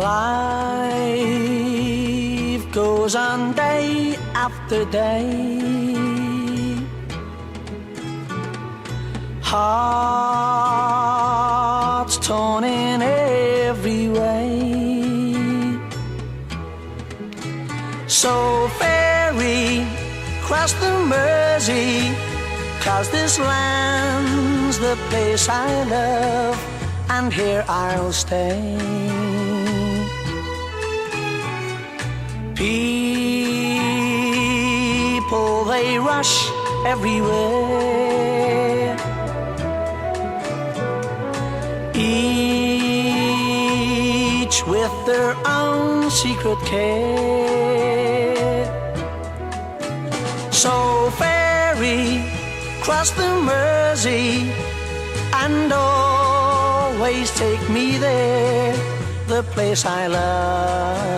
Life goes on day after day. Hearts torn in every way. So ferry cross the Mersey, 'cause this land's the place I love, and here I'll stay. People, they rush everywhere, each with their own secret care. So ferry cross the Mersey and always take me there, the place I love.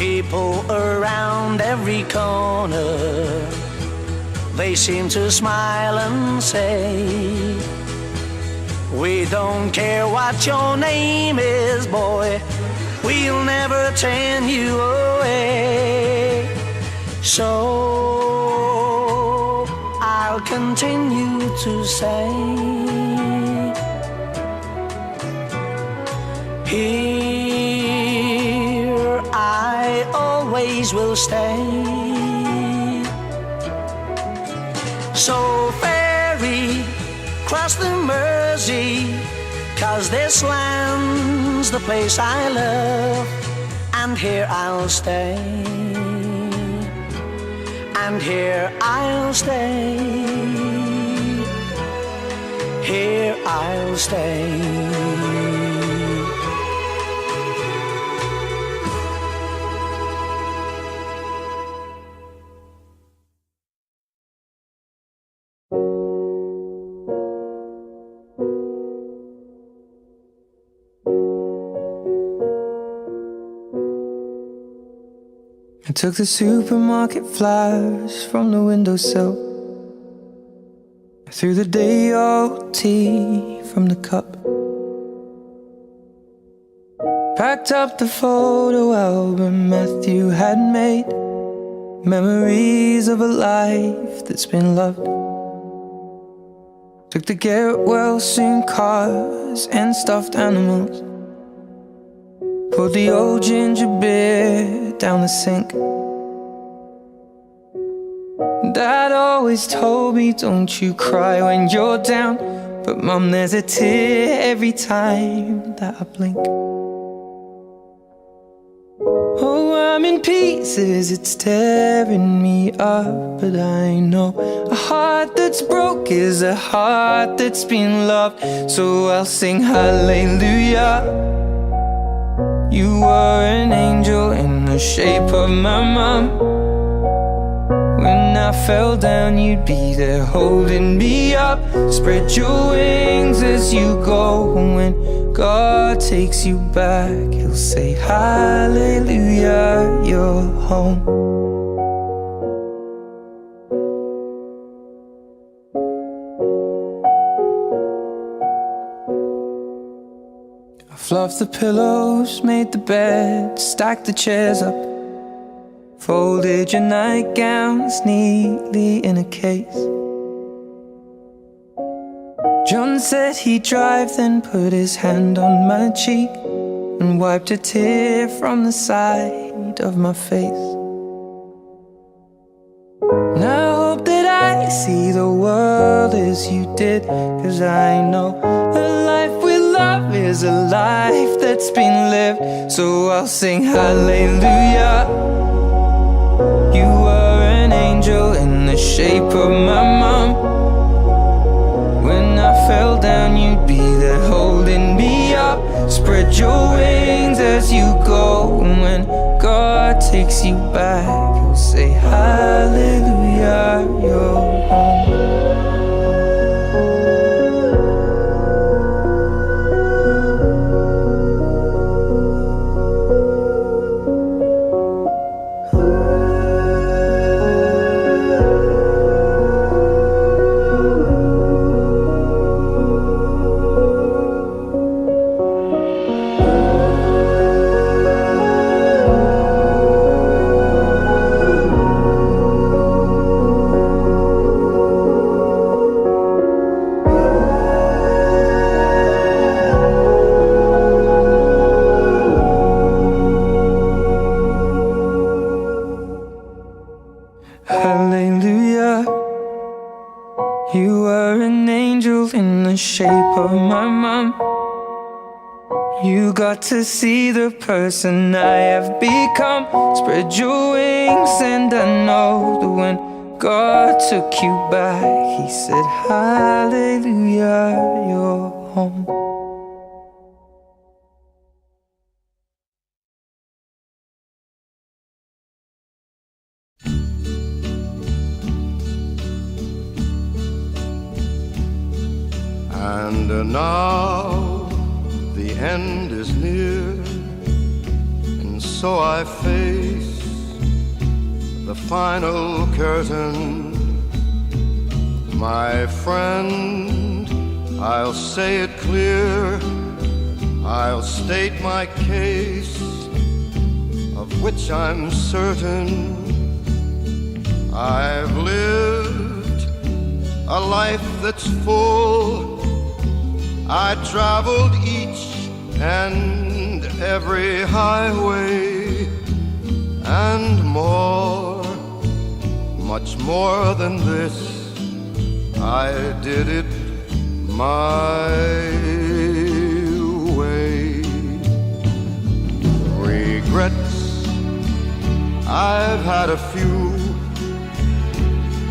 People around every corner, they seem to smile and say, we don't care what your name is, boy, we'll never turn you away. So I'll continue to say, here I always will stay. So ferry cross the Mersey, 'cause this land's the place I love, and here I'll stay, and here I'll stay, here I'll stay. I took the supermarket flyers from the windowsill. I threw the day-old tea from the cup. Packed up the photo album Matthew had made, memories of a life that's been loved. Took the get well soon cars and stuffed animals, poured the old ginger beer down the sink. Dad always told me, don't you cry when you're down, but Mum, there's a tear every time that I blink. Oh, I'm in pieces, it's tearing me up, but I know a heart that's broke is a heart that's been loved. So I'll sing hallelujah. You were an angel in the shape of my mom. When I fell down, you'd be there holding me up. Spread your wings as you go. When God takes you back, He'll say hallelujah, you're home. Fluffed the pillows, made the bed, stacked the chairs up, folded your nightgowns neatly in a case. John said he'd drive, then put his hand on my cheek and wiped a tear from the side of my face. And I hope that I see the world as you did, 'cause I know a life with love is a life that's been lived. So I'll sing hallelujah. You were an angel in the shape of my mom. When I fell down, you'd be there holding me up. Spread your wings as you go. And when God takes you back, He'll say hallelujah, you're home. and shape of my mind. You got to see the person I have become. Spread your wings and I know that when God took you back, He said, hallelujah, you're home. And now the end is near, and so I face the final curtain. My friend, I'll say it clear, I'll state my case, of which I'm certain. I've lived a life that's full. I traveled each and every highway, and more, much more than this, I did it my way. Regrets, I've had a few,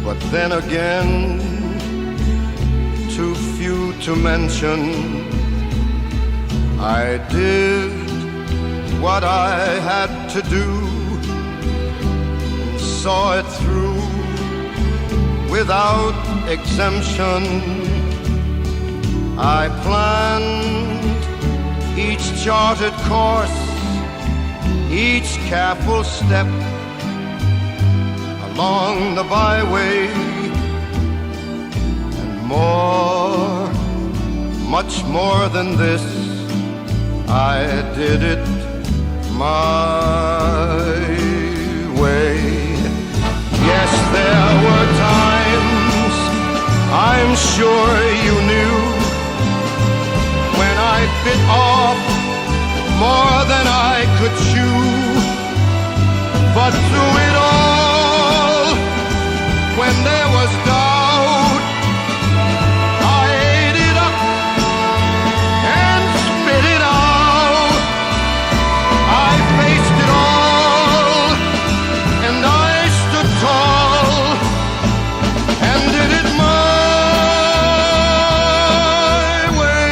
but then again, too few to mention. I did what I had to do, and saw it through without exemption. I planned each charted course, each careful step along the byway, and more, much more than this, I did it my way. Yes, there were times, I'm sure you knew, when I bit off more than I could chew. But through it all, when there was doubt, I ate it up and spit it out. I faced it all, and I stood tall, and did it my way.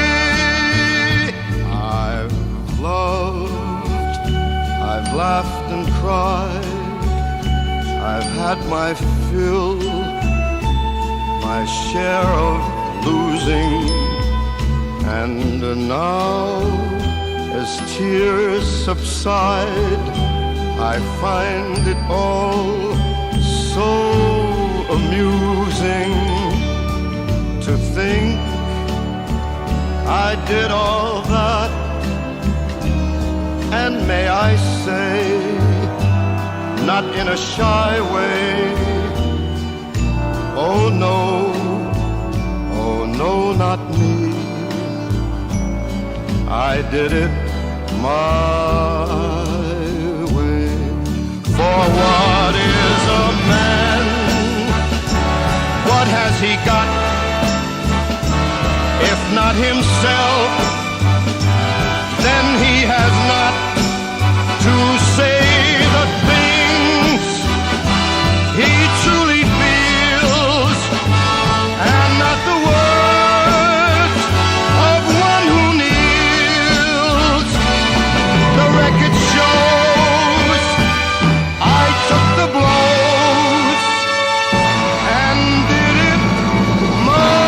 I've loved, I've laughed and cried, I've had my fill, my share of losing, and now, as tears subside, I find it all so amusing to think I did all that, and may I say, not in a shy way, oh no, not me. I did it my way. For what is a man? What has he got, if not himself? Then he has not to say the things he truly feels, and not the words of one who kneels. The record shows I took the blows and did it my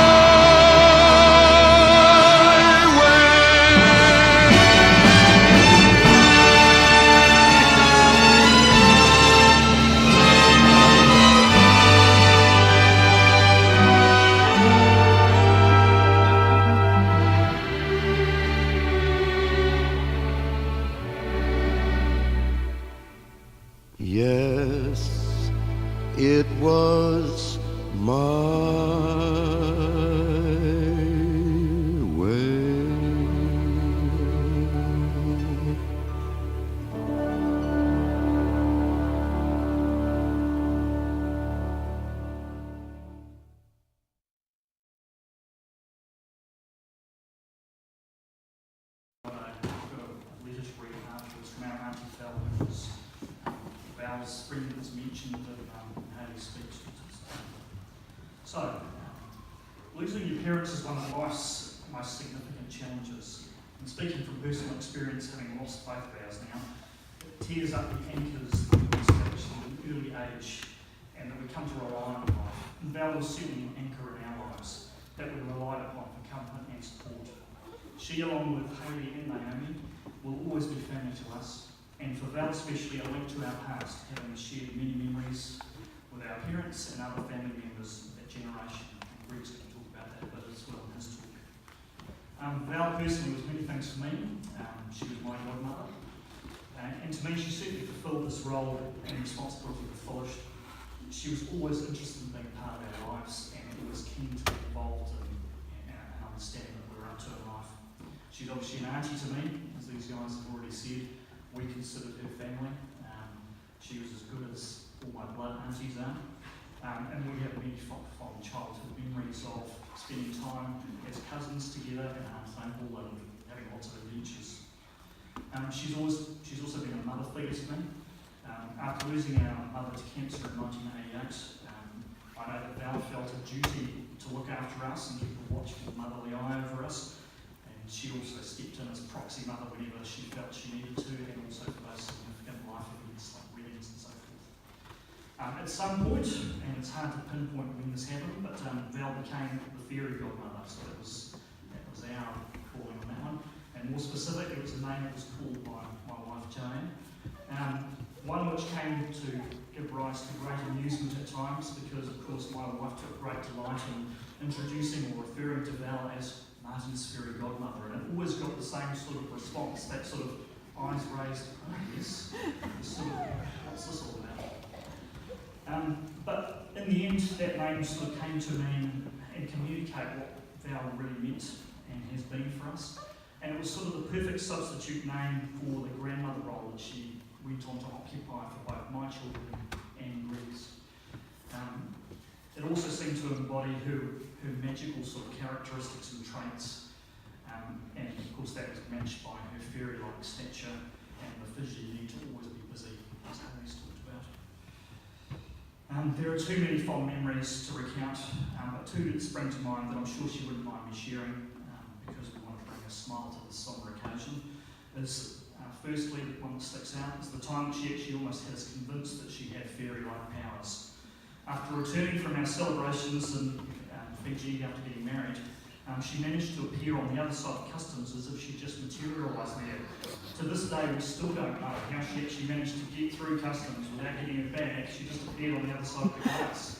yes, it was my Val's friend was mentioned in Haley's speech. So, losing your parents is one of life's most significant challenges. And speaking from personal experience, having lost both of ours now, it tears up the anchors that we established at an early age and that we come to rely on in life. And Val was certainly an anchor in our lives that we relied upon for comfort and support. She, along with Hayley and Naomi, will always be family to us. And for Val especially, a link to our past, having shared many memories with our parents and other family members of that generation. And Greg's going to talk about that a bit as well in his talk. Val personally was many things for me. She was my godmother. And to me, she certainly fulfilled this role and responsibility to the fullest. She was always interested in being part of our lives and was keen to be involved in understanding that we were up to in life. She's obviously an auntie to me, as these guys have already said. We considered her family. She was as good as all my blood aunties are. And we have many fond childhood memories of spending time as cousins together in Armstable and having lots of adventures. She's also been a mother figure to me. After losing our mother to cancer in 1988, I know that Val felt a duty to look after us and keep a watchful motherly eye over us. She also stepped in as proxy mother whenever she felt she needed to, and also for those significant life events like weddings and so forth. At some point, and it's hard to pinpoint when this happened, but Val became the fairy godmother, so that was our calling on that one. And more specific, it was a name that was called by my wife Jane. One which came to give rise to great amusement at times, because of course my wife took great delight in introducing or referring to Val as Martin's fairy godmother, and it always got the same sort of response, that sort of eyes raised, oh yes, sort of, what's this all about? But in the end, that name sort of came to mean and communicate what Val really meant and has been for us. And it was sort of the perfect substitute name for the grandmother role that she went on to occupy for both my children and Greg's. It also seemed to embody her magical sort of characteristics and traits, and of course that was matched by her fairy-like stature and the fidgety need to always be busy, as Haley's talked about. There are too many fond memories to recount, but two that spring to mind that I'm sure she wouldn't mind me sharing, because we want to bring a smile to this sombre occasion, is firstly, the one that sticks out, is the time that she actually almost had us convinced that she had fairy-like powers. After returning from our celebrations in Fiji after getting married, she managed to appear on the other side of customs as if she just materialised there. To this day, we still don't know how she actually managed to get through customs without getting her back. She just appeared on the other side of the glass.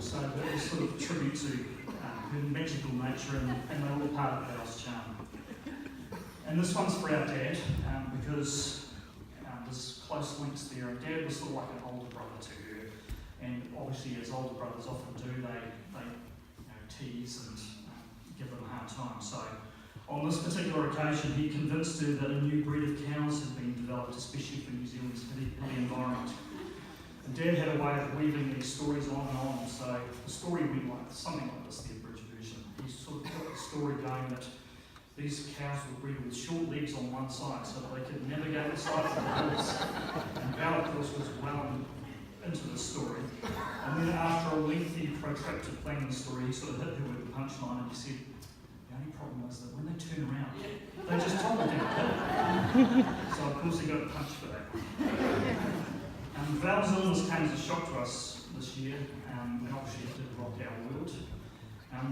So that was sort of a tribute to her magical nature, and they were all part of Val's charm. And this one's for our dad, because there's close links there. And Dad was sort of like an older brother to her, and obviously, as older brothers often do, they tease and give them a hard time. So, on this particular occasion, he convinced her that a new breed of cows had been developed, especially for New Zealand's hilly environment. And Dad had a way of weaving these stories on and on. So the story went like something like this, the abridged version. He sort of got the story going that these cows were bred with short legs on one side so that they could navigate the sides of the hills. And Val, of course, was well into the story. And then after a lengthy, protracted planning story, he sort of hit her with the punchline and he said, the only problem is that when they turn around, they just tumble down. So of course he got a punch for that. Val's illness came as a shock to us this year, and obviously it did rock our world.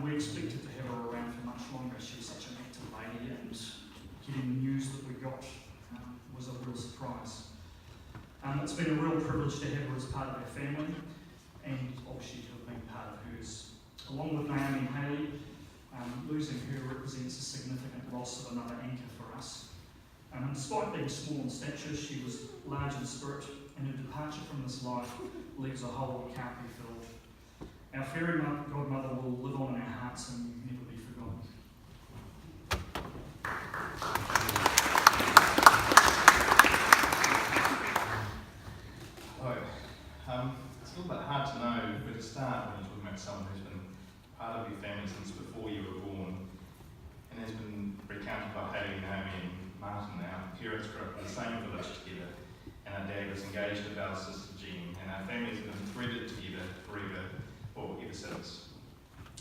We expected to have her around for much longer. She was such an active lady, and getting the news that we got was a real surprise. It's been a real privilege to have her as part of our family, and obviously to have been part of hers. Along with Naomi and Hayley, losing her represents a significant loss of another anchor for us. Despite being small in stature, she was large in spirit, and her departure from this life leaves a hole that can't be filled. Our fairy godmother will live on in our hearts and never be forgotten. Hello. It's a little bit hard to know where to start when you're talking about someone who's been part of your family since before you were born, and has been recounted by Hayley, Naomi and Martin. Our parents grew up in the same village together, and and our dad was engaged to Val's sister Jean, and our families have been threaded together forever, or ever since.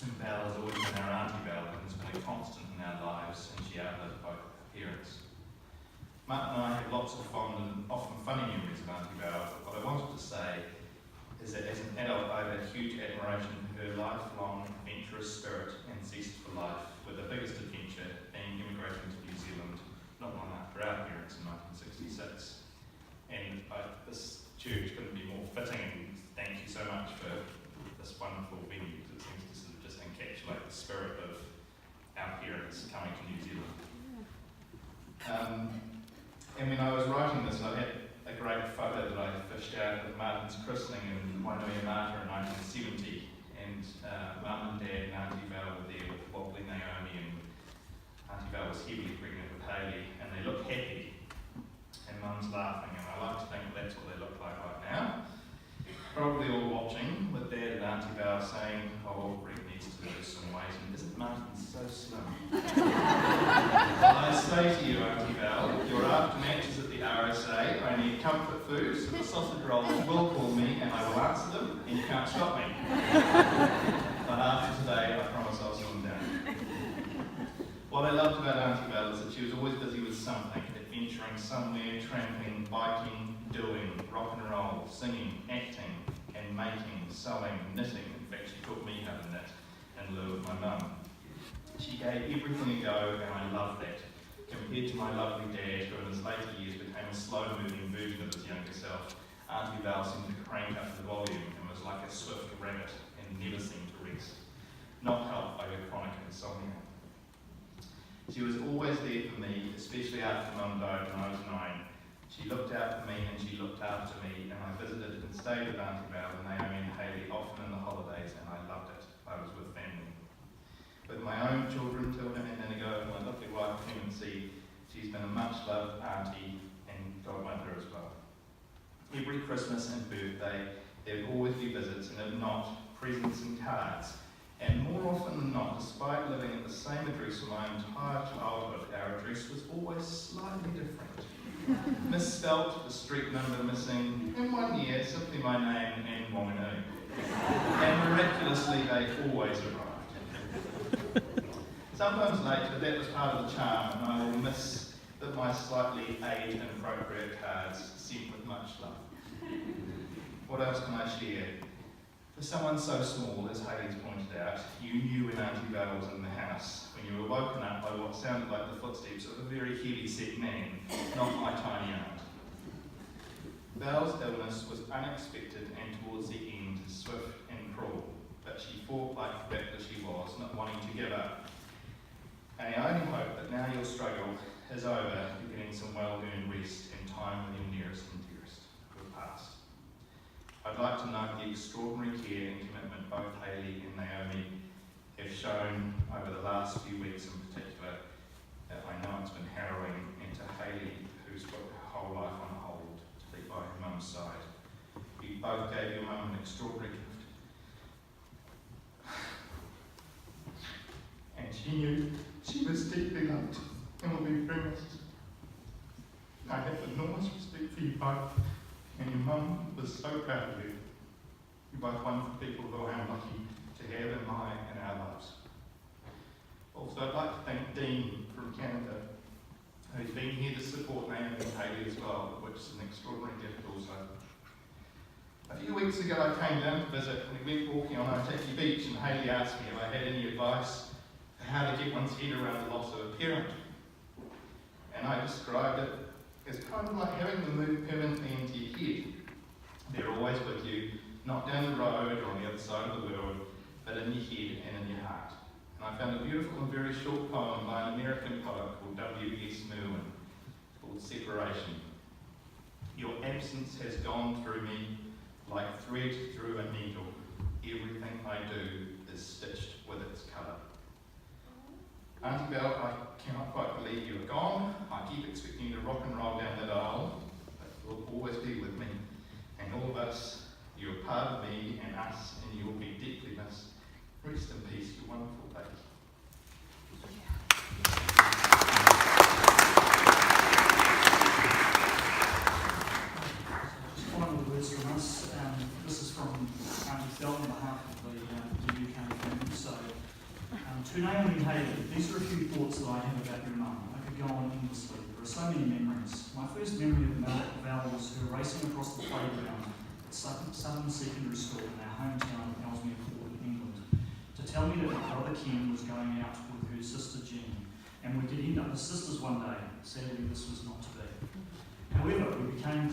And Val has always been our Auntie Val, and has been a constant in our lives, and she outlived both her parents. Mark and I have lots of fond and often funny memories of Auntie Val, but what I wanted to say is that as an adult I have a huge admiration for her lifelong adventurous spirit and zest for life, with the biggest adventure being immigrating to New Zealand not long after our parents in 1966. And this church couldn't be more fitting, and thank you so much for this wonderful venue. It seems to sort of just encapsulate the spirit of our parents coming to New Zealand. And when I was writing this, I had a great photo that I fished out of Martin's christening in Wainuiomata in 1970, and Mum and Dad and Auntie Val were there with wobbly Naomi, and Auntie Val was heavily pregnant with Hayley, and they looked happy, and Mum's laughing, and I like to think that's what they look like right now. Probably all watching, with Dad and Auntie Val saying, oh, Rick needs to lose some weight, and isn't Martin so slim? I say to you, Auntie Val, your after matches at the RSA, I need comfort food, so the sausage rollers will call me, and I will answer them, and you can't stop me. But after today, I promise I'll slim down. What I loved about Auntie Val is that she was always busy with something, adventuring somewhere, tramping, biking, doing, rock and roll, singing, acting, and making, sewing, knitting. In fact, she taught me how to knit in lieu of my mum. She gave everything a go, and I loved that. Compared to my lovely dad, who in his later years became a slow-moving version of his younger self, Auntie Val seemed to crank up the volume and was like a swift rabbit and never seemed to rest, not helped by her chronic insomnia. She was always there for me, especially after Mum died when I was 9. She looked out for me and she looked after me, and I visited and stayed with Auntie Val and Naomi and Hayley often in the holidays, and I loved it. I was with family. With my own children, Tilda and Inigo, and my lovely wife Clemency, she's been a much-loved auntie and godmother as well. Every Christmas and birthday, there would always be visits, and if not, presents and cards. And more often than not, despite living at the same address for my entire childhood, our address was always slightly different. Misspelt, the street number missing, in 1 year, simply my name and Whanganui. And miraculously, they always arrived. Sometimes late, but that was part of the charm, and I will miss that my slightly age-inappropriate cards sent with much love. What else can I share? For someone so small, as Hayley's pointed out, you knew when Auntie Val was in the house, when you were woken up by what sounded like the footsteps of a very heavy-set man, not my tiny aunt. Val's illness was unexpected and towards the end, swift and cruel, but she fought like the bat that she was, not wanting to give up. And I only hope that now your struggle is over, you're getting some well-earned rest and time with your nearest and dearest who have passed. I'd like to note the extraordinary care and commitment both Hayley and Naomi have shown over the last few weeks in particular. I know it's been harrowing, and to Hayley, who's put her whole life on hold to be by her mum's side. You both gave your mum an extraordinary gift. And she knew she was deeply loved and will be very missed. I have enormous respect for you both, and your mum was so proud of you. You're both wonderful people who I am lucky to have in our lives. Also, I'd like to thank Dean from Canada, who's been here to support Naomi and Hayley as well, which is an extraordinary gift also. A few weeks ago I came down to visit, and we went walking on Otaki Beach, and Hayley asked me if I had any advice for how to get one's head around the loss of a parent. And I described it as kind of like having them move permanently into your head. They're always with you, not down the road or on the other side of the world, but in your head and in your heart. And I found a beautiful and very short poem by an American poet called W.S. Merwin, called Separation. Your absence has gone through me like thread through a needle. Everything I do is stitched with its colour. Auntie Val, I cannot quite believe you are gone. I keep expecting you to rock and roll down that aisle, but you'll always be with me. And all of us, you're part of me and us, and you will be deeply missed. Rest in peace, you wonderful baby. words from us. This is from Auntie Phil on behalf of the UK family. So, to Naomi and Hayley, these are a few thoughts that I have about your mum. I could go on endlessly. There are so many memories. My first memory of Val was her racing across the playground at Southern Secondary School in our hometown of Ellesmere Port in England to tell me that my brother Ken was going out with her sister Jean, and we could end up as sisters one day. Sadly, this was not to be. However, we became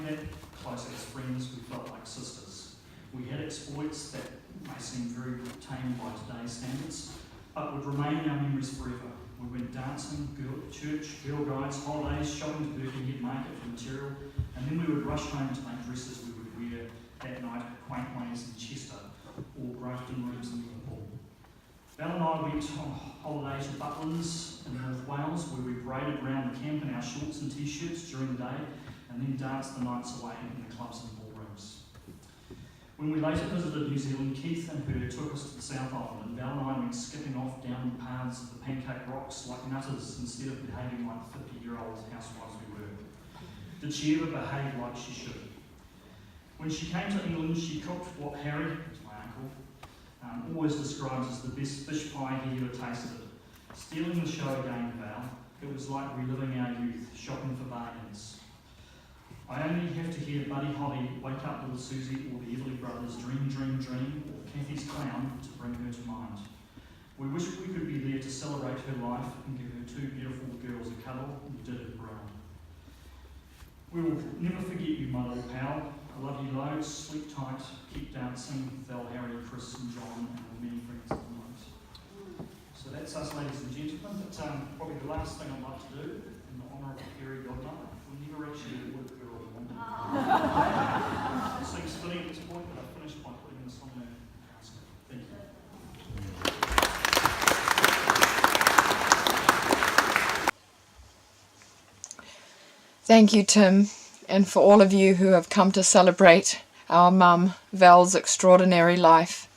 that close as friends. We felt like sisters. We had exploits that may seem very tame by today's standards, but would remain in our memories forever. We went dancing, church, girl guides, holidays, shopping to Birkenhead Market for material, and then we would rush home to make dresses we would wear that night at quaint ways in Chester or Grafton Rooms in Liverpool. Val and I went on holiday to Butlins in North Wales, where we paraded around the camp in our shorts and t-shirts during the day, and then danced the nights away in the clubs and ballrooms. When we later visited New Zealand, Keith and her took us to the South Island, and Val and I went skipping off down the paths of the Pancake Rocks like nutters instead of behaving like 50-year-old housewives we were. Did she ever behave like she should? When she came to England, she cooked what Harry, my uncle, always describes as the best fish pie he ever tasted. Stealing the show again, Val, it was like reliving our youth, shopping for bargains. I only have to hear Buddy Holly, Wake Up Little Susie, or the Everly Brothers' Dream, Dream, Dream, or Kathy's Clown to bring her to mind. We wish we could be there to celebrate her life and give her two beautiful girls a cuddle. We did it well. We will never forget you, my little pal. I love you loads, sleep tight, keep dancing, Val, Harry, Chris and John, and all many friends at the moment. So that's us, ladies and gentlemen. But probably the last thing I'd like to do, in the honour of the fairy godmother, we never actually would girl or woman. It seems fitting at this point, but I finished by putting this on her casket. Thank you. Thank you, Tim, and for all of you who have come to celebrate our mum, Val's extraordinary life.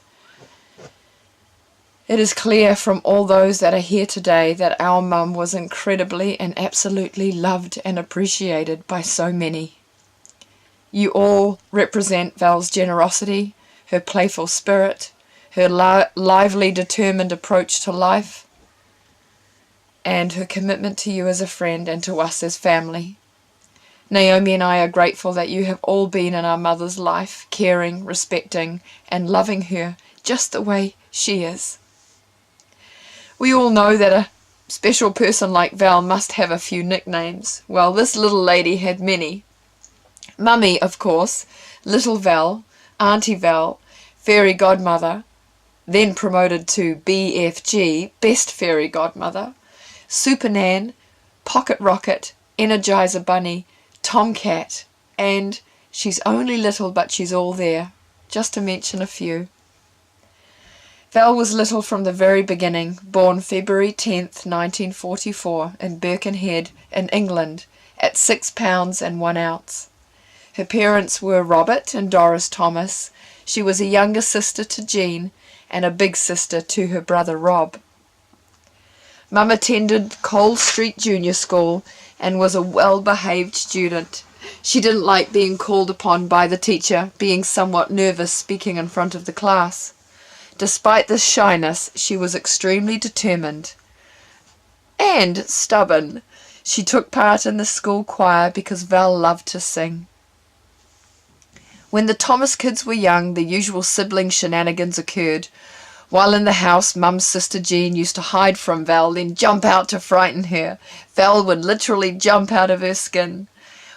It is clear from all those that are here today that our mum was incredibly and absolutely loved and appreciated by so many. You all represent Val's generosity, her playful spirit, her lively, determined approach to life, and her commitment to you as a friend and to us as family. Naomi and I are grateful that you have all been in our mother's life, caring, respecting, and loving her just the way she is. We all know that a special person like Val must have a few nicknames. Well, this little lady had many. Mummy, of course, Little Val, Auntie Val, Fairy Godmother, then promoted to BFG, Best Fairy Godmother, Super Nan, Pocket Rocket, Energizer Bunny, Tomcat, and she's only little but she's all there, just to mention a few. Val was little from the very beginning, born February 10th, 1944 in Birkenhead in England at 6 pounds and 1 ounce. Her parents were Robert and Doris Thomas. She was a younger sister to Jean and a big sister to her brother Rob. Mum attended Cole Street Junior School and was a well-behaved student. She didn't like being called upon by the teacher, being somewhat nervous speaking in front of the class. Despite this shyness, she was extremely determined and stubborn. She took part in the school choir because Val loved to sing. When the Thomas kids were young, the usual sibling shenanigans occurred. While in the house, Mum's sister Jean used to hide from Val, then jump out to frighten her. Val would literally jump out of her skin.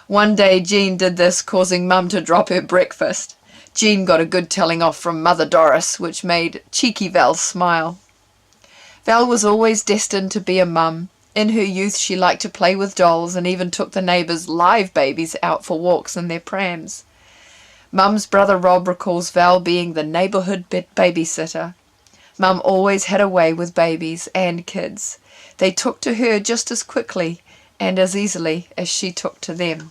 One day Jean did this, causing Mum to drop her breakfast. Jean got a good telling off from Mother Doris, which made cheeky Val smile. Val was always destined to be a mum. In her youth she liked to play with dolls and even took the neighbours' live babies out for walks in their prams. Mum's brother Rob recalls Val being the neighbourhood babysitter. Mum always had a way with babies and kids. They took to her just as quickly and as easily as she took to them.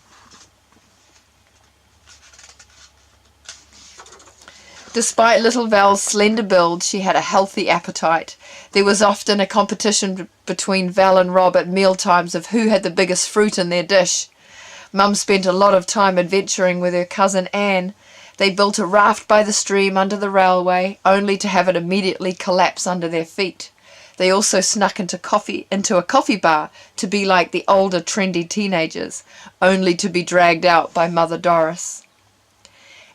Despite little Val's slender build, she had a healthy appetite. There was often a competition between Val and Rob at mealtimes of who had the biggest fruit in their dish. Mum spent a lot of time adventuring with her cousin Anne. They built a raft by the stream under the railway, only to have it immediately collapse under their feet. They also snuck into a coffee bar to be like the older, trendy teenagers, only to be dragged out by Mother Doris.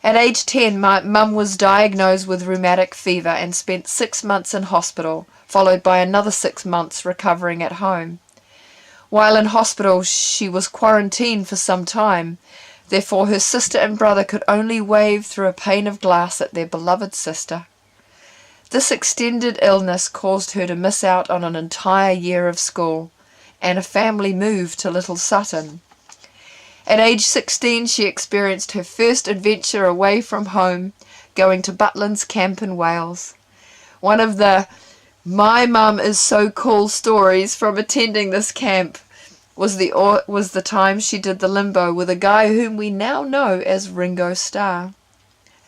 At age 10, my mum was diagnosed with rheumatic fever and spent 6 months in hospital, followed by another 6 months recovering at home. While in hospital, she was quarantined for some time. Therefore, her sister and brother could only wave through a pane of glass at their beloved sister. This extended illness caused her to miss out on an entire year of school and a family move to Little Sutton. At age 16, she experienced her first adventure away from home, going to Butlin's camp in Wales. One of the "my mum is so cool" stories from attending this camp was the time she did the limbo with a guy whom we now know as Ringo Starr.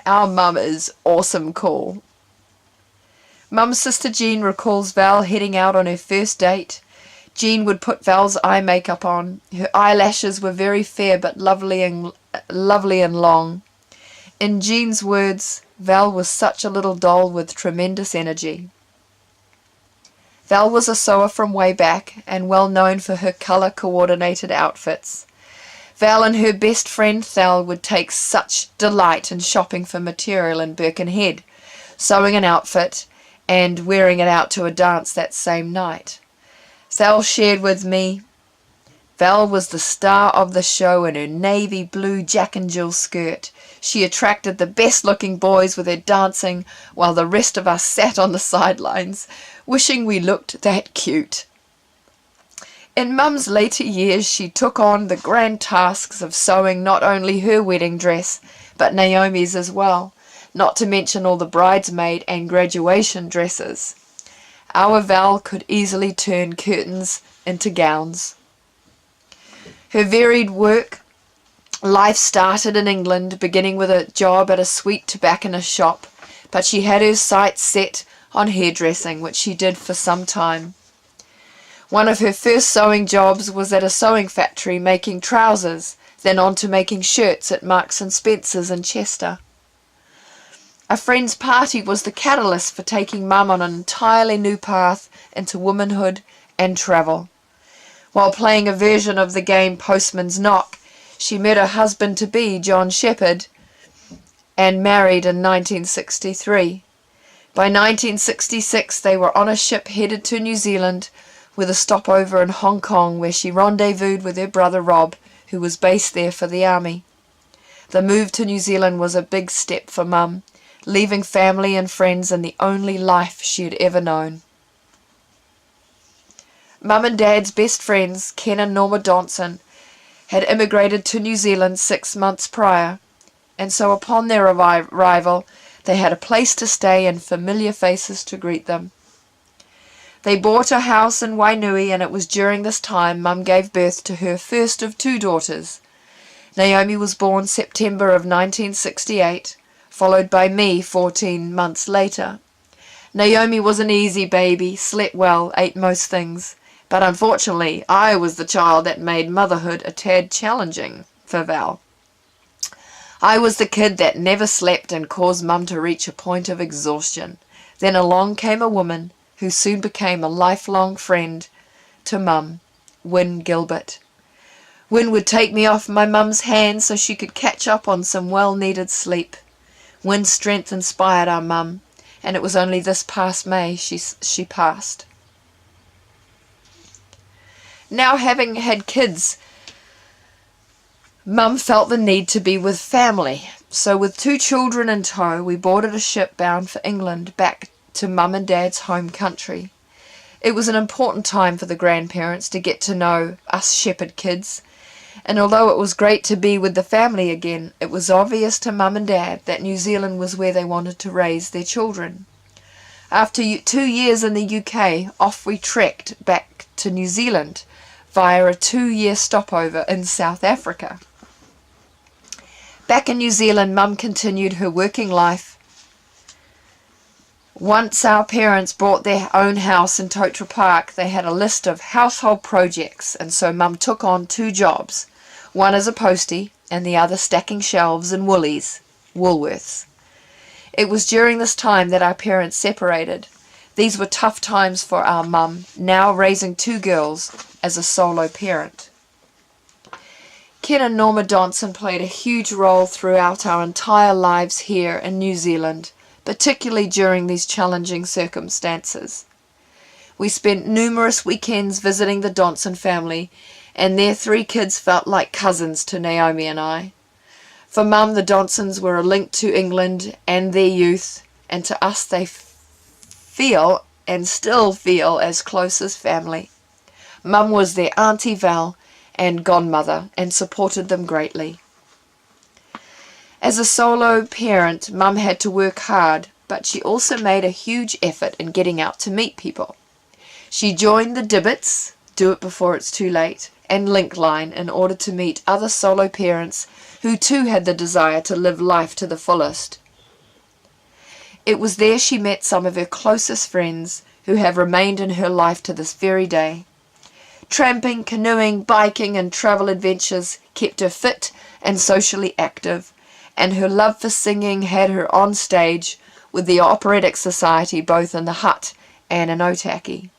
Our mum is awesome cool. Mum's sister Jean recalls Val heading out on her first date. Jean would put Val's eye makeup on. Her eyelashes were very fair but lovely and long. In Jean's words, Val was such a little doll with tremendous energy. Val was a sewer from way back and well known for her colour-coordinated outfits. Val and her best friend Thal would take such delight in shopping for material in Birkenhead, sewing an outfit and wearing it out to a dance that same night. Thal shared with me, Val was the star of the show in her navy blue Jack and Jill skirt. She attracted the best-looking boys with her dancing, while the rest of us sat on the sidelines, wishing we looked that cute. In Mum's later years, she took on the grand tasks of sewing not only her wedding dress, but Naomi's as well, not to mention all the bridesmaid and graduation dresses. Our Val could easily turn curtains into gowns. Her varied work life started in England, beginning with a job at a sweet tobacconist shop, but she had her sights set on hairdressing, which she did for some time. One of her first sewing jobs was at a sewing factory making trousers, then on to making shirts at Marks and Spencer's in Chester. A friend's party was the catalyst for taking Mum on an entirely new path into womanhood and travel. While playing a version of the game Postman's Knock, she met her husband-to-be, John Shepherd, and married in 1963. By 1966, they were on a ship headed to New Zealand, with a stopover in Hong Kong, where she rendezvoused with her brother Rob, who was based there for the army. The move to New Zealand was a big step for Mum, leaving family and friends and the only life she had ever known. Mum and Dad's best friends, Ken and Norma Donson, had immigrated to New Zealand 6 months prior, and so upon their arrival, they had a place to stay and familiar faces to greet them. They bought a house in Wainui, and it was during this time Mum gave birth to her first of 2 daughters. Naomi was born September of 1968, followed by me 14 months later. Naomi was an easy baby, slept well, ate most things, but unfortunately I was the child that made motherhood a tad challenging for Val. I was the kid that never slept and caused Mum to reach a point of exhaustion. Then along came a woman who soon became a lifelong friend to Mum, Wyn Gilbert. Wyn would take me off my mum's hands so she could catch up on some well-needed sleep. Wyn's strength inspired our Mum, and it was only this past May she passed. Now, having had kids, Mum felt the need to be with family, so with 2 children in tow, we boarded a ship bound for England, back to Mum and Dad's home country. It was an important time for the grandparents to get to know us shepherd kids, and although it was great to be with the family again, it was obvious to Mum and Dad that New Zealand was where they wanted to raise their children. After 2 years in the UK, off we trekked back to New Zealand via a 2-year stopover in South Africa. Back in New Zealand, Mum continued her working life. Once our parents bought their own house in Totara Park, they had a list of household projects, and so Mum took on 2 jobs. one as a postie and the other stacking shelves in Woolworths. It was during this time that our parents separated. These were tough times for our mum, now raising 2 girls as a solo parent. Ken and Norma Donson played a huge role throughout our entire lives here in New Zealand, particularly during these challenging circumstances. We spent numerous weekends visiting the Donson family, and their 3 kids felt like cousins to Naomi and I. For Mum, the Donsons were a link to England and their youth, and to us they feel and still feel as close as family. Mum was their Auntie Val and godmother and supported them greatly. As a solo parent, Mum had to work hard, but she also made a huge effort in getting out to meet people. She joined the Dibbits, Do It Before It's Too Late, and Linkline in order to meet other solo parents who too had the desire to live life to the fullest. It was there she met some of her closest friends who have remained in her life to this very day. Tramping, canoeing, biking and travel adventures kept her fit and socially active, and her love for singing had her on stage with the Operatic Society both in the hut and in Otaki.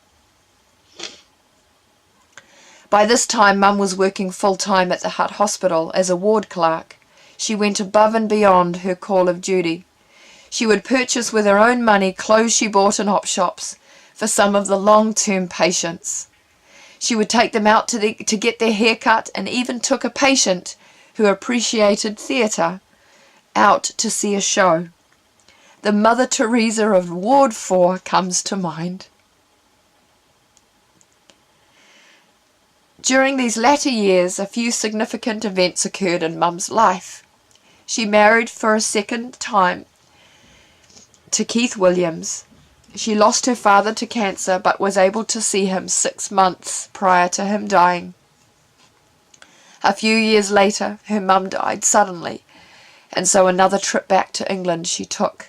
By this time Mum was working full-time at the hut hospital as a ward clerk. She went above and beyond her call of duty. She would purchase with her own money clothes she bought in op shops for some of the long-term patients. She would take them out to get their hair cut, and even took a patient who appreciated theatre out to see a show. The Mother Teresa of Ward 4 comes to mind. During these latter years, a few significant events occurred in Mum's life. She married for a second time to Keith Williams. She lost her father to cancer, but was able to see him 6 months prior to him dying. A few years later, her mum died suddenly, and so another trip back to England she took.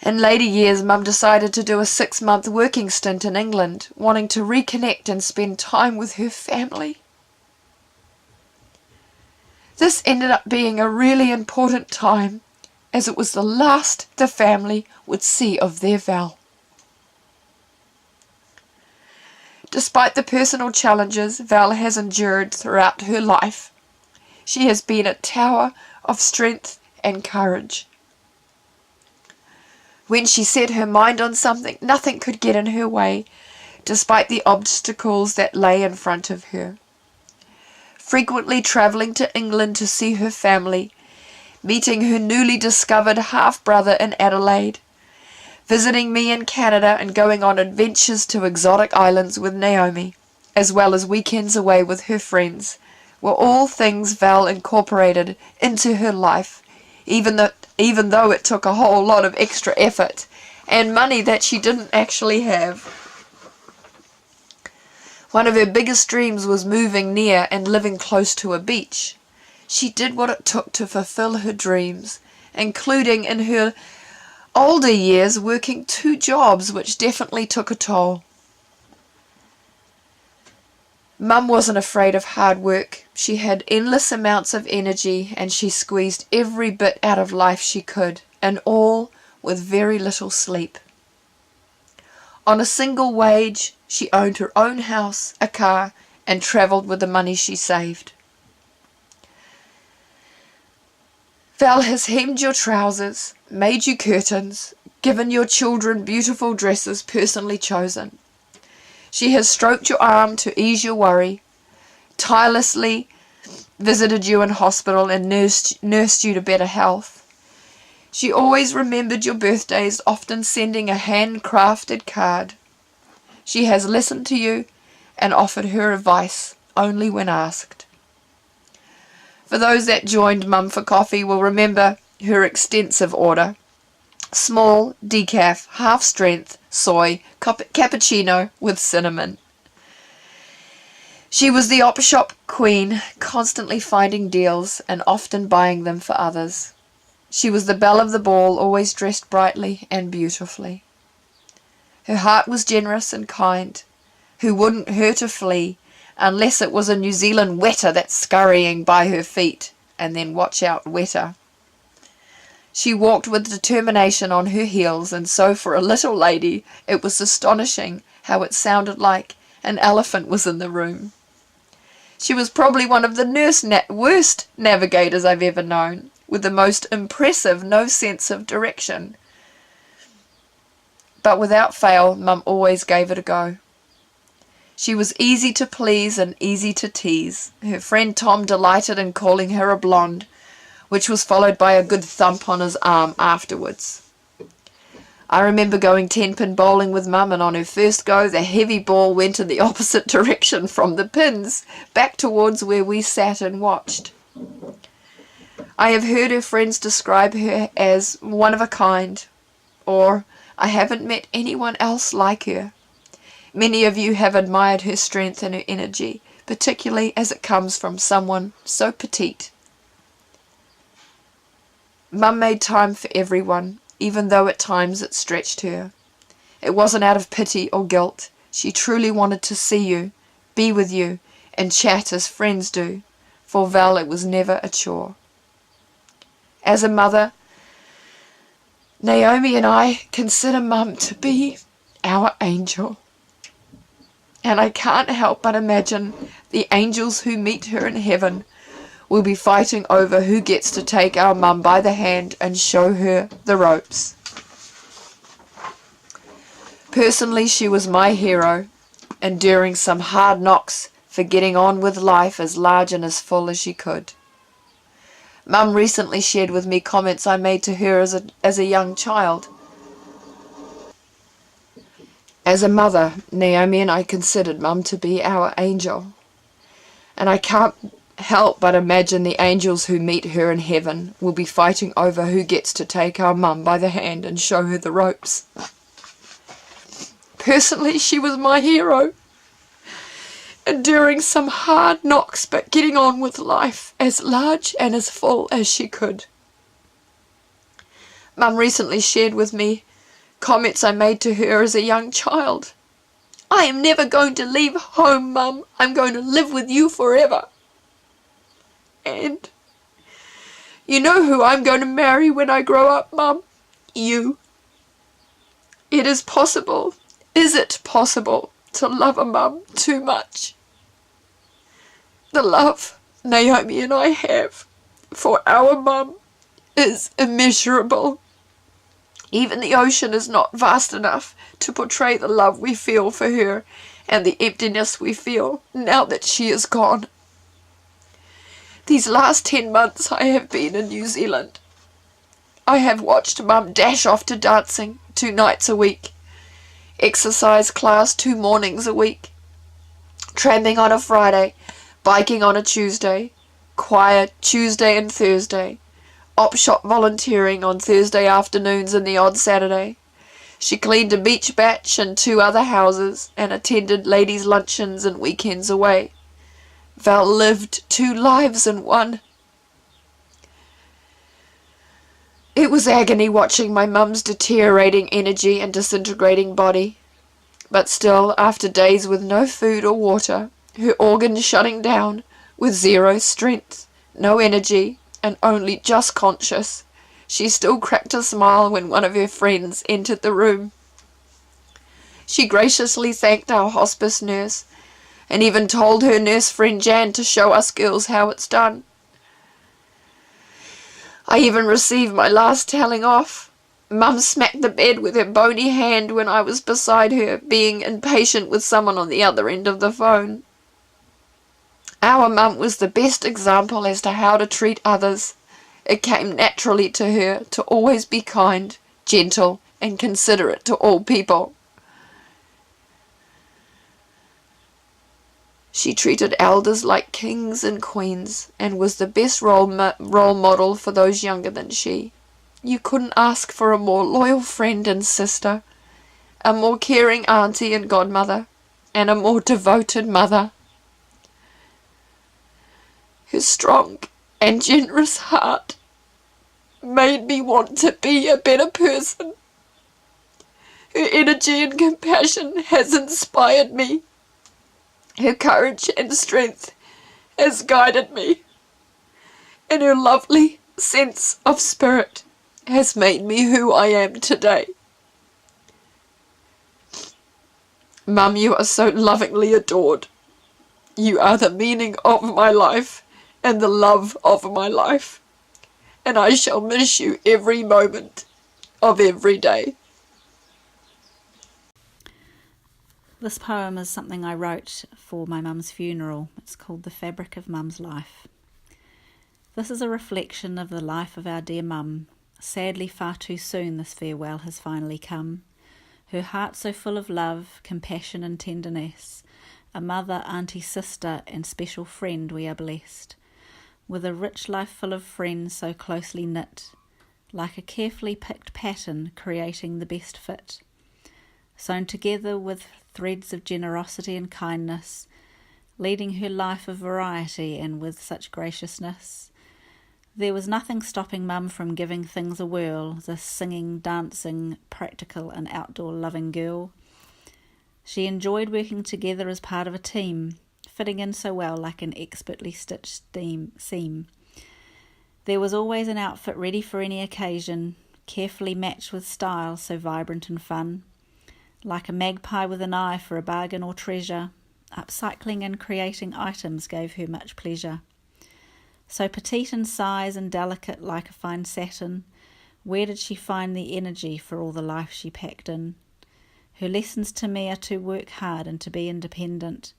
In later years, Mum decided to do a 6-month working stint in England, wanting to reconnect and spend time with her family. This ended up being a really important time, as it was the last the family would see of their Val. Despite the personal challenges Val has endured throughout her life, she has been a tower of strength and courage. When she set her mind on something, nothing could get in her way, despite the obstacles that lay in front of her. Frequently travelling to England to see her family, meeting her newly discovered half-brother in Adelaide, visiting me in Canada and going on adventures to exotic islands with Naomi, as well as weekends away with her friends, were all things Val incorporated into her life, even though it took a whole lot of extra effort and money that she didn't actually have. One of her biggest dreams was moving near and living close to a beach. She did what it took to fulfill her dreams, including in her older years working 2 jobs, which definitely took a toll. Mum wasn't afraid of hard work. She had endless amounts of energy, and she squeezed every bit out of life she could, and all with very little sleep. On a single wage, she owned her own house, a car, and travelled with the money she saved. Val has hemmed your trousers, made you curtains, given your children beautiful dresses personally chosen. She has stroked your arm to ease your worry, tirelessly visited you in hospital and nursed you to better health. She always remembered your birthdays, often sending a handcrafted card. She has listened to you and offered her advice only when asked. For those that joined Mum for coffee will remember her extensive order. Small, decaf, half-strength, soy, cappuccino with cinnamon. She was the op shop queen, constantly finding deals and often buying them for others. She was the belle of the ball, always dressed brightly and beautifully. Her heart was generous and kind. Who wouldn't hurt a flea? unless it was a New Zealand wetter that's scurrying by her feet, and then watch out, wetter. She walked with determination on her heels, and so for a little lady it was astonishing how it sounded like an elephant was in the room. She was probably one of the worst navigators I've ever known, with the most impressive no sense of direction. But without fail, Mum always gave it a go. She was easy to please and easy to tease. Her friend Tom delighted in calling her a blonde, which was followed by a good thump on his arm afterwards. I remember going 10-pin bowling with Mum, and on her first go the heavy ball went in the opposite direction from the pins, back towards where we sat and watched. I have heard her friends describe her as one of a kind, or I haven't met anyone else like her. Many of you have admired her strength and her energy, particularly as it comes from someone so petite. Mum made time for everyone, even though at times it stretched her. It wasn't out of pity or guilt. She truly wanted to see you, be with you, and chat as friends do. For Val, it was never a chore. As a mother, Naomi and I consider Mum to be our angel. And I can't help but imagine the angels who meet her in heaven will be fighting over who gets to take our Mum by the hand and show her the ropes. Personally, she was my hero, enduring some hard knocks for getting on with life as large and as full as she could. Mum recently shared with me comments I made to her as a young child. As a mother, Naomi and I considered Mum to be our angel. And I can't help but imagine the angels who meet her in heaven will be fighting over who gets to take our Mum by the hand and show her the ropes. Personally, she was my hero, enduring some hard knocks but getting on with life as large and as full as she could. Mum recently shared with me comments I made to her as a young child. I am never going to leave home, Mum. I'm going to live with you forever. And you know who I'm going to marry when I grow up, Mum? You. It is possible. Is it possible to love a mum too much? The love Naomi and I have for our mum is immeasurable. Even the ocean is not vast enough to portray the love we feel for her and the emptiness we feel now that she is gone. These last 10 months I have been in New Zealand. I have watched Mum dash off to dancing 2 nights a week, exercise class 2 mornings a week, tramping on a Friday, biking on a Tuesday, choir Tuesday and Thursday, op shop volunteering on Thursday afternoons and the odd Saturday. She cleaned a beach batch and 2 other houses and attended ladies' luncheons and weekends away. Val lived 2 lives in one. It was agony watching my mum's deteriorating energy and disintegrating body. But still, after days with no food or water, her organs shutting down, with 0 strength, no energy, and only just conscious, she still cracked a smile when one of her friends entered the room. She graciously thanked our hospice nurse, and even told her nurse friend Jan to show us girls how it's done. I even received my last telling off. Mum smacked the bed with her bony hand when I was beside her, being impatient with someone on the other end of the phone. Our mum was the best example as to how to treat others. It came naturally to her to always be kind, gentle, and considerate to all people. She treated elders like kings and queens, and was the best role model for those younger than she. You couldn't ask for a more loyal friend and sister, a more caring auntie and godmother, and a more devoted mother. Her strong and generous heart made me want to be a better person. Her energy and compassion has inspired me. Her courage and strength has guided me, and her lovely sense of spirit has made me who I am today. Mum, you are so lovingly adored. You are the meaning of my life and the love of my life, and I shall miss you every moment of every day. This poem is something I wrote for my mum's funeral. It's called The Fabric of Mum's Life. This is a reflection of the life of our dear mum. Sadly, far too soon this farewell has finally come. Her heart so full of love, compassion and tenderness. A mother, auntie, sister and special friend, we are blessed. With a rich life full of friends so closely knit, like a carefully picked pattern creating the best fit. Sewn together with threads of generosity and kindness, leading her life of variety and with such graciousness. There was nothing stopping Mum from giving things a whirl, this singing, dancing, practical and outdoor loving girl. She enjoyed working together as part of a team, fitting in so well like an expertly stitched seam. There was always an outfit ready for any occasion, carefully matched with style so vibrant and fun. Like a magpie with an eye for a bargain or treasure, upcycling and creating items gave her much pleasure. So petite in size and delicate like a fine satin, where did she find the energy for all the life she packed in? Her lessons to me are to work hard and to be independent,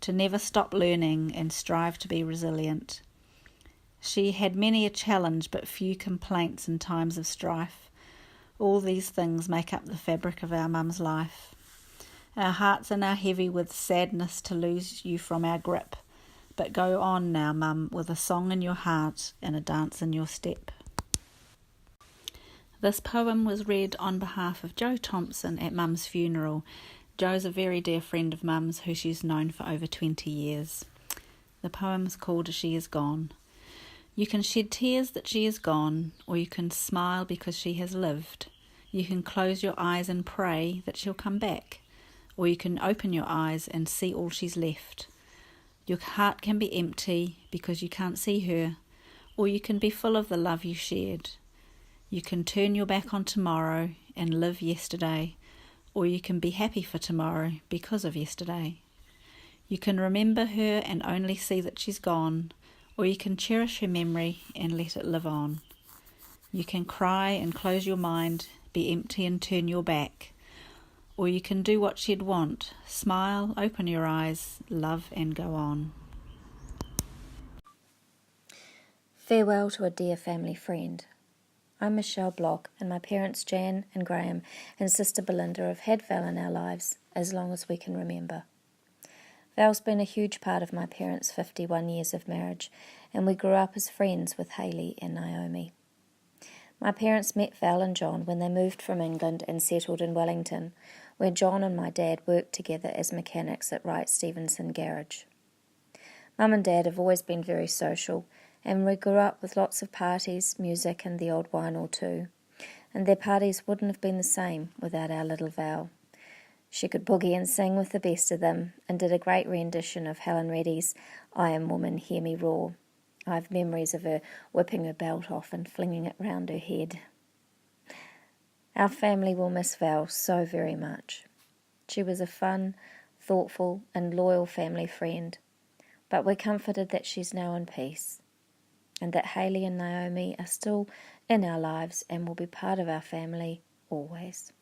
to never stop learning and strive to be resilient. She had many a challenge but few complaints in times of strife. All these things make up the fabric of our mum's life. Our hearts are now heavy with sadness to lose you from our grip, but go on now, Mum, with a song in your heart and a dance in your step. This poem was read on behalf of Jo Thompson at Mum's funeral. Jo's a very dear friend of Mum's who she's known for over 20 years. The poem is called She Is Gone. You can shed tears that she is gone, or you can smile because she has lived. You can close your eyes and pray that she'll come back, or you can open your eyes and see all she's left. Your heart can be empty because you can't see her, or you can be full of the love you shared. You can turn your back on tomorrow and live yesterday, or you can be happy for tomorrow because of yesterday. You can remember her and only see that she's gone, or you can cherish her memory and let it live on. You can cry and close your mind, be empty and turn your back, or you can do what she'd want, smile, open your eyes, love and go on. Farewell to a dear family friend. I'm Michelle Block, and my parents Jan and Graham and sister Belinda have had Val in our lives as long as we can remember. Val's been a huge part of my parents' 51 years of marriage, and we grew up as friends with Hayley and Naomi. My parents met Val and John when they moved from England and settled in Wellington, where John and my dad worked together as mechanics at Wright Stevenson Garage. Mum and Dad have always been very social, and we grew up with lots of parties, music and the odd wine or two, and their parties wouldn't have been the same without our little Val. She could boogie and sing with the best of them, and did a great rendition of Helen Reddy's I Am Woman, Hear Me Roar. I have memories of her whipping her belt off and flinging it round her head. Our family will miss Val so very much. She was a fun, thoughtful and loyal family friend, but we're comforted that she's now in peace, and that Hayley and Naomi are still in our lives and will be part of our family always.